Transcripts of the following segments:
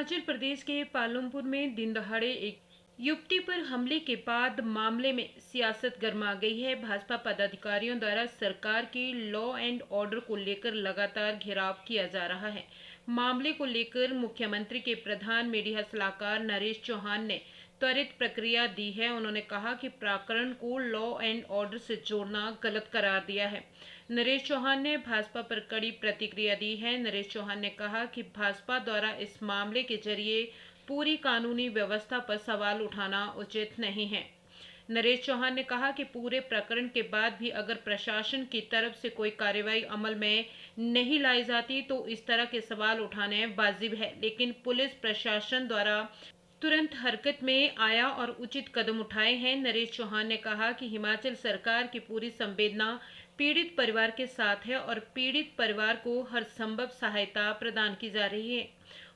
हिमाचल प्रदेश के पालमपुर में दिन दहाड़े एक युवती पर हमले के बाद मामले में सियासत गर्मा गई है। भाजपा पदाधिकारियों द्वारा सरकार के लॉ एंड ऑर्डर को लेकर लगातार घेराव किया जा रहा है। मामले को लेकर मुख्यमंत्री के प्रधान मीडिया सलाहकार नरेश चौहान ने त्वरित प्रक्रिया दी है। उन्होंने कहा कि प्रकरण को लॉ एंड ऑर्डर से जोड़ना गलत करार दिया है। नरेश चौहान ने भाजपा पर कड़ी प्रतिक्रिया दी है। नरेश चौहान ने कहा कि भाजपा द्वारा इस मामले के जरिए पूरी कानूनी व्यवस्था पर सवाल उठाना उचित नहीं है। नरेश चौहान ने कहा कि पूरे प्रकरण के बाद भी अगर प्रशासन की तरफ से कोई कार्रवाई अमल में नहीं लाई जाती तो इस तरह के सवाल उठाने वाजिब है, लेकिन पुलिस प्रशासन द्वारा तुरंत हरकत में आया और उचित कदम उठाए हैं। नरेश चौहान ने कहा कि हिमाचल सरकार की पूरी संवेदना पीड़ित परिवार के साथ है और पीड़ित परिवार को हर संभव सहायता प्रदान की जा रही है।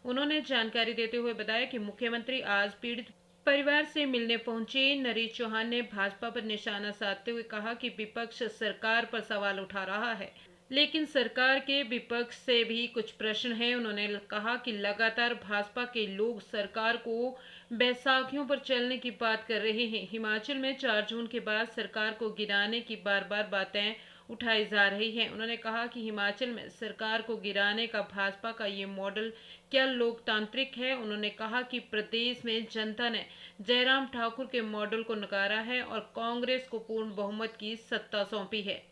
उन्होंने जानकारी देते हुए बताया कि मुख्यमंत्री आज पीड़ित परिवार से मिलने पहुंचे। नरेश चौहान ने भाजपा पर निशाना साधते हुए कहा कि विपक्ष सरकार पर सवाल उठा रहा है, लेकिन सरकार के विपक्ष से भी कुछ प्रश्न हैं। उन्होंने कहा कि लगातार भाजपा के लोग सरकार को बैसाखियों पर चलने की बात कर रहे हैं। हिमाचल में 4 जून के बाद सरकार को गिराने की बार बार बातें उठाई जा रही हैं। उन्होंने कहा कि हिमाचल में सरकार को गिराने का भाजपा का ये मॉडल क्या लोकतांत्रिक है। उन्होंने कहा कि प्रदेश में जनता ने जयराम ठाकुर के मॉडल को नकारा है और कांग्रेस को पूर्ण बहुमत की सत्ता सौंपी है।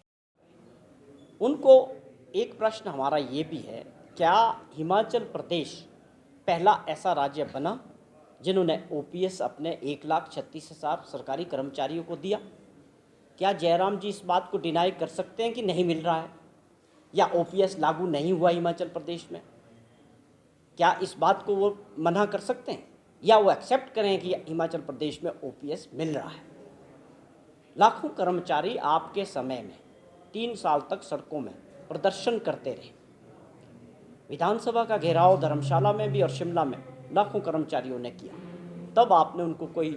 उनको एक प्रश्न हमारा ये भी है, क्या हिमाचल प्रदेश पहला ऐसा राज्य बना जिन्होंने ओपीएस अपने 1,36,000 सरकारी कर्मचारियों को दिया? क्या जयराम जी इस बात को डिनाई कर सकते हैं कि नहीं मिल रहा है या ओपीएस लागू नहीं हुआ हिमाचल प्रदेश में? क्या इस बात को वो मना कर सकते हैं या वो एक्सेप्ट करें कि हिमाचल प्रदेश में ओपीएस मिल रहा है? लाखों कर्मचारी आपके समय में 3 साल तक सड़कों में प्रदर्शन करते रहे। विधानसभा का घेराव धर्मशाला में भी और शिमला में लाखों कर्मचारियों ने किया। तब आपने उनको कोई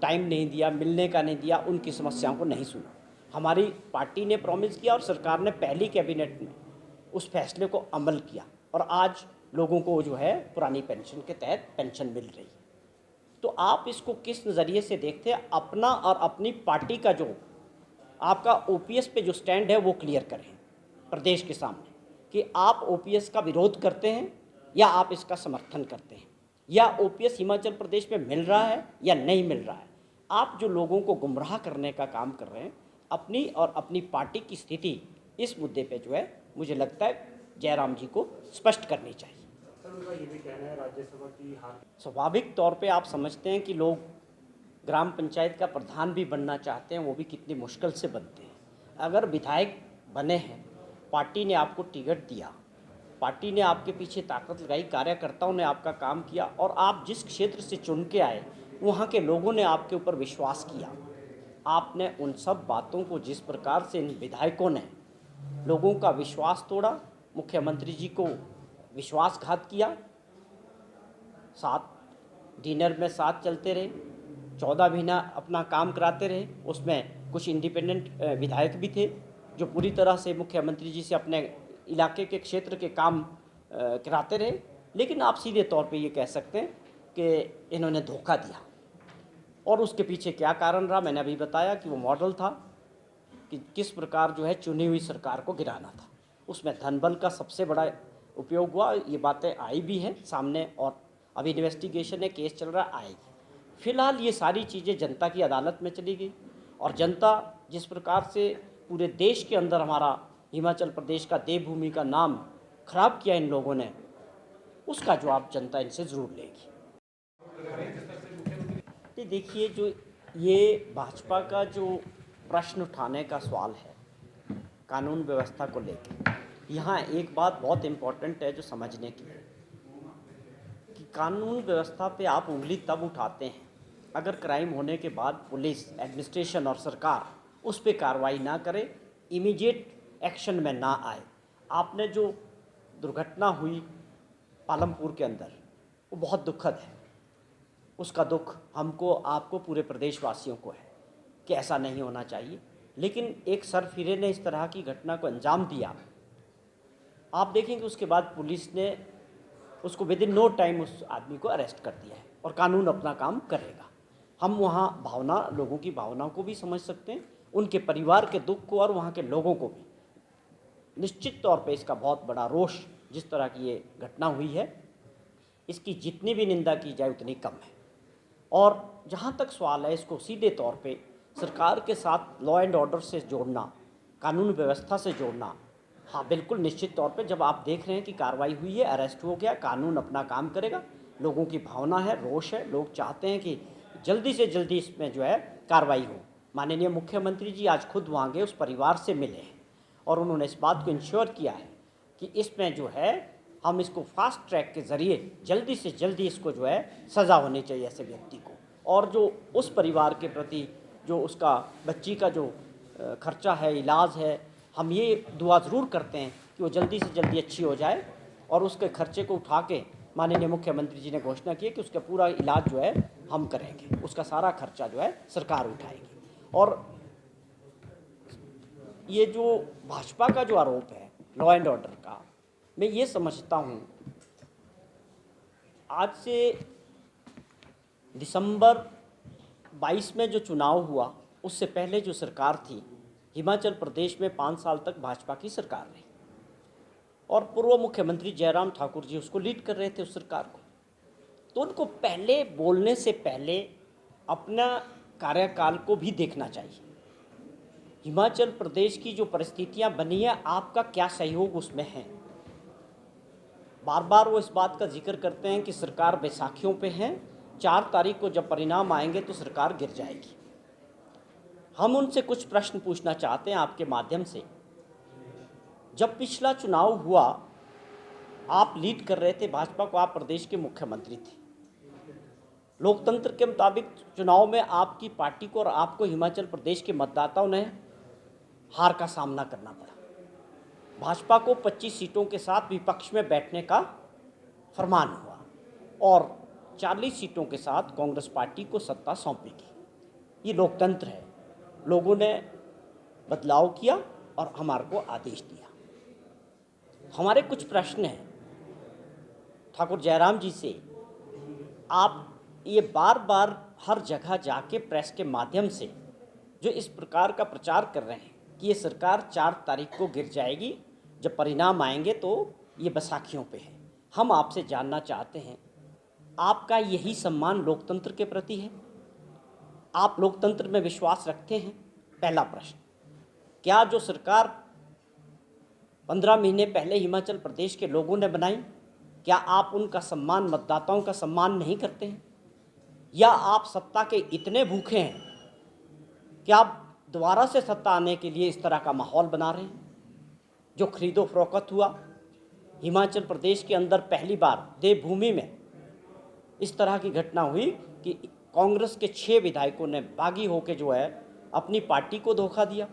टाइम नहीं दिया, मिलने का नहीं दिया, उनकी समस्याओं को नहीं सुना। हमारी पार्टी ने प्रॉमिस किया और सरकार ने पहली कैबिनेट में उस फैसले को अमल किया और आज लोगों को जो है पुरानी पेंशन के तहत पेंशन मिल रही है। तो आप इसको किस नज़रिए से देखते हैं? अपना और अपनी पार्टी का जो आपका ओपीएस पे जो स्टैंड है वो क्लियर करें प्रदेश के सामने कि आप ओपीएस का विरोध करते हैं या आप इसका समर्थन करते हैं, या ओपीएस हिमाचल प्रदेश में मिल रहा है या नहीं मिल रहा है। आप जो लोगों को गुमराह करने का काम कर रहे हैं, अपनी और अपनी पार्टी की स्थिति इस मुद्दे पे जो है मुझे लगता है जयराम जी को स्पष्ट करनी चाहिए। सर, उनका ये भी कहना है राज्यसभा की हार। स्वाभाविक तौर पे आप समझते हैं कि लोग ग्राम पंचायत का प्रधान भी बनना चाहते हैं, वो भी कितनी मुश्किल से बनते हैं। अगर विधायक बने हैं, पार्टी ने आपको टिकट दिया, पार्टी ने आपके पीछे ताकत लगाई, कार्यकर्ताओं ने आपका काम किया और आप जिस क्षेत्र से चुन के आए वहाँ के लोगों ने आपके ऊपर विश्वास किया। आपने उन सब बातों को जिस प्रकार से इन विधायकों ने लोगों का विश्वास तोड़ा, मुख्यमंत्री जी को विश्वासघात किया, साथ डिनर में साथ चलते रहे, 14 महीना अपना काम कराते रहे। उसमें कुछ इंडिपेंडेंट विधायक भी थे जो पूरी तरह से मुख्यमंत्री जी से अपने इलाके के क्षेत्र के काम कराते रहे। लेकिन आप सीधे तौर पे ये कह सकते हैं कि इन्होंने धोखा दिया। और उसके पीछे क्या कारण रहा, मैंने अभी बताया कि वो मॉडल था कि किस प्रकार जो है चुनी हुई सरकार को गिराना था। उसमें धनबल का सबसे बड़ा उपयोग हुआ। ये बातें आई भी हैं सामने और अभी इन्वेस्टिगेशन है, केस चल रहा है, आएगी। फिलहाल ये सारी चीज़ें जनता की अदालत में चली गई और जनता जिस प्रकार से पूरे देश के अंदर हमारा हिमाचल प्रदेश का देवभूमि का नाम खराब किया इन लोगों ने, उसका जवाब जनता इनसे ज़रूर लेगी। तो देखिए, जो ये भाजपा का जो प्रश्न उठाने का सवाल है कानून व्यवस्था को लेकर, यहाँ एक बात बहुत इम्पोर्टेंट है जो समझने की है कि कानून व्यवस्था पे आप उंगली तब उठाते हैं अगर क्राइम होने के बाद पुलिस, एडमिनिस्ट्रेशन और सरकार उस पर कार्रवाई ना करे, इमीडिएट एक्शन में ना आए। आपने जो दुर्घटना हुई पालमपुर के अंदर, वो बहुत दुखद है। उसका दुख हमको, आपको, पूरे प्रदेशवासियों को है कि ऐसा नहीं होना चाहिए। लेकिन एक सरफिरे ने इस तरह की घटना को अंजाम दिया। आप देखेंगे उसके बाद पुलिस ने उसको विद इन नो टाइम उस आदमी को अरेस्ट कर दिया है और कानून अपना काम करेगा। हम वहाँ लोगों की भावनाओं को भी समझ सकते हैं, उनके परिवार के दुख को और वहाँ के लोगों को भी। निश्चित तौर पे इसका बहुत बड़ा रोष, जिस तरह की ये घटना हुई है, इसकी जितनी भी निंदा की जाए उतनी कम है। और जहाँ तक सवाल है, इसको सीधे तौर पे सरकार के साथ लॉ एंड ऑर्डर से जोड़ना, कानून व्यवस्था से जोड़ना, हाँ बिल्कुल निश्चित तौर पे जब आप देख रहे हैं कि कार्रवाई हुई है, अरेस्ट हो गया, कानून अपना काम करेगा, लोगों की भावना है, रोष है, लोग चाहते हैं कि जल्दी से जल्दी इसमें जो है कार्रवाई हो। माननीय मुख्यमंत्री जी आज खुद वहाँ गए, उस परिवार से मिले हैं और उन्होंने इस बात को इंश्योर किया है कि इसमें जो है हम इसको फास्ट ट्रैक के ज़रिए जल्दी से जल्दी इसको जो है सज़ा होनी चाहिए ऐसे व्यक्ति को। और जो उस परिवार के प्रति जो उसका बच्ची का जो खर्चा है, इलाज है, हम ये दुआ ज़रूर करते हैं कि वो जल्दी से जल्दी अच्छी हो जाए और उसके खर्चे को उठा के माननीय मुख्यमंत्री जी ने घोषणा की है कि उसका पूरा इलाज जो है हम करेंगे, उसका सारा खर्चा जो है सरकार उठाएगी। और ये जो भाजपा का जो आरोप है लॉ एंड ऑर्डर का, मैं ये समझता हूँ आज से दिसंबर 22 में जो चुनाव हुआ उससे पहले जो सरकार थी, हिमाचल प्रदेश में 5 साल तक भाजपा की सरकार रही और पूर्व मुख्यमंत्री जयराम ठाकुर जी उसको लीड कर रहे थे उस सरकार को। तो उनको पहले बोलने से पहले अपना कार्यकाल को भी देखना चाहिए। हिमाचल प्रदेश की जो परिस्थितियां बनी है, आपका क्या सहयोग उसमें है। बार बार वो इस बात का जिक्र करते हैं कि सरकार बैसाखियों पे है, 4 तारीख को जब परिणाम आएंगे तो सरकार गिर जाएगी। हम उनसे कुछ प्रश्न पूछना चाहते हैं आपके माध्यम से। जब पिछला चुनाव हुआ, आप लीड कर रहे थे भाजपा को, आप प्रदेश के मुख्यमंत्री थे। लोकतंत्र के मुताबिक चुनाव में आपकी पार्टी को और आपको हिमाचल प्रदेश के मतदाताओं ने हार का सामना करना पड़ा। भाजपा को 25 सीटों के साथ विपक्ष में बैठने का फरमान हुआ और 40 सीटों के साथ कांग्रेस पार्टी को सत्ता सौंपेगी। ये लोकतंत्र है। लोगों ने बदलाव किया और हमारे को आदेश दिया। हमारे कुछ प्रश्न हैं ठाकुर जयराम जी से। आप ये बार बार हर जगह जाके प्रेस के माध्यम से जो इस प्रकार का प्रचार कर रहे हैं कि ये सरकार 4 तारीख को गिर जाएगी, जब परिणाम आएंगे तो ये बैसाखियों पे है। हम आपसे जानना चाहते हैं, आपका यही सम्मान लोकतंत्र के प्रति है? आप लोकतंत्र में विश्वास रखते हैं? पहला प्रश्न। क्या जो सरकार 15 महीने पहले हिमाचल प्रदेश के लोगों ने बनाई, क्या आप उनका सम्मान, मतदाताओं का सम्मान नहीं करते हैं? या आप सत्ता के इतने भूखे हैं कि आप दोबारा से सत्ता आने के लिए इस तरह का माहौल बना रहे हैं? जो खरीदो फरोख्त हुआ हिमाचल प्रदेश के अंदर, पहली बार देवभूमि में इस तरह की घटना हुई कि कांग्रेस के 6 विधायकों ने बागी होकर जो है अपनी पार्टी को धोखा दिया,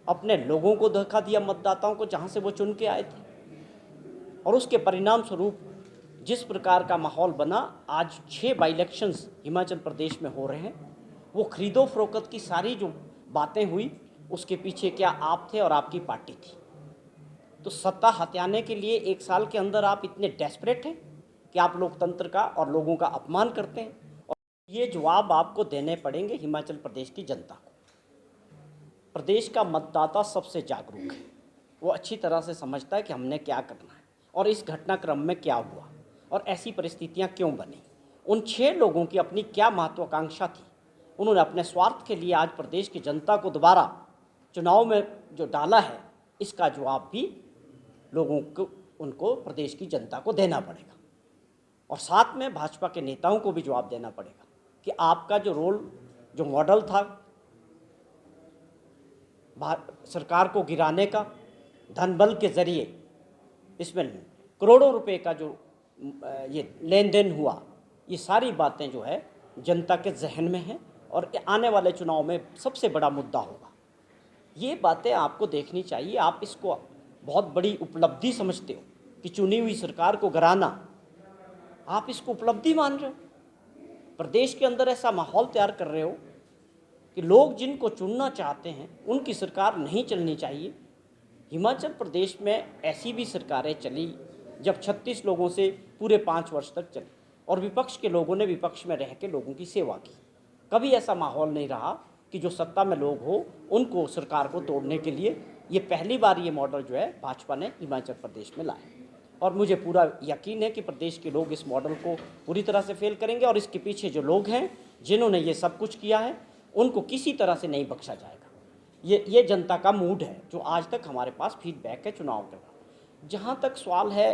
अपने लोगों को धोखा दिया, मतदाताओं को, जहां से वो चुन के आए थे। और उसके परिणाम स्वरूप जिस प्रकार का माहौल बना, आज 6 बाई इलेक्शंस हिमाचल प्रदेश में हो रहे हैं, वो खरीदो फरोख्त की सारी जो बातें हुई, उसके पीछे क्या आप थे और आपकी पार्टी थी। तो सत्ता हथियाने के लिए 1 साल के अंदर आप इतने डेस्परेट हैं कि आप लोकतंत्र का और लोगों का अपमान करते हैं। और ये जवाब आपको देने पड़ेंगे हिमाचल प्रदेश की जनता को। प्रदेश का मतदाता सबसे जागरूक है, वो अच्छी तरह से समझता है कि हमने क्या करना है और इस घटनाक्रम में क्या हुआ और ऐसी परिस्थितियां क्यों बनी। उन 6 लोगों की अपनी क्या महत्वाकांक्षा थी, उन्होंने अपने स्वार्थ के लिए आज प्रदेश की जनता को दोबारा चुनाव में जो डाला है, इसका जवाब भी लोगों को, उनको, प्रदेश की जनता को देना पड़ेगा। और साथ में भाजपा के नेताओं को भी जवाब देना पड़ेगा कि आपका जो रोल, जो मॉडल था सरकार को गिराने का, धन बल के ज़रिए इसमें करोड़ों रुपए का जो ये लेन देन हुआ, ये सारी बातें जो है जनता के जहन में हैं और आने वाले चुनाव में सबसे बड़ा मुद्दा होगा। ये बातें आपको देखनी चाहिए। आप इसको बहुत बड़ी उपलब्धि समझते हो कि चुनी हुई सरकार को गिराना, आप इसको उपलब्धि मान रहे हो। प्रदेश के अंदर ऐसा माहौल तैयार कर रहे हो कि लोग जिनको चुनना चाहते हैं उनकी सरकार नहीं चलनी चाहिए। हिमाचल प्रदेश में ऐसी भी सरकारें चली जब 36 लोगों से पूरे 5 वर्ष तक चले और विपक्ष के लोगों ने विपक्ष में रह के लोगों की सेवा की। कभी ऐसा माहौल नहीं रहा कि जो सत्ता में लोग हो उनको सरकार को तोड़ने के लिए, ये पहली बार ये मॉडल जो है भाजपा ने हिमाचल प्रदेश में लाया और मुझे पूरा यकीन है कि प्रदेश के लोग इस मॉडल को पूरी तरह से फेल करेंगे और इसके पीछे जो लोग हैं जिन्होंने ये सब कुछ किया है उनको किसी तरह से नहीं बख्शा जाएगा। ये जनता का मूड है जो आज तक हमारे पास फीडबैक है चुनाव के बाद। जहाँ तक सवाल है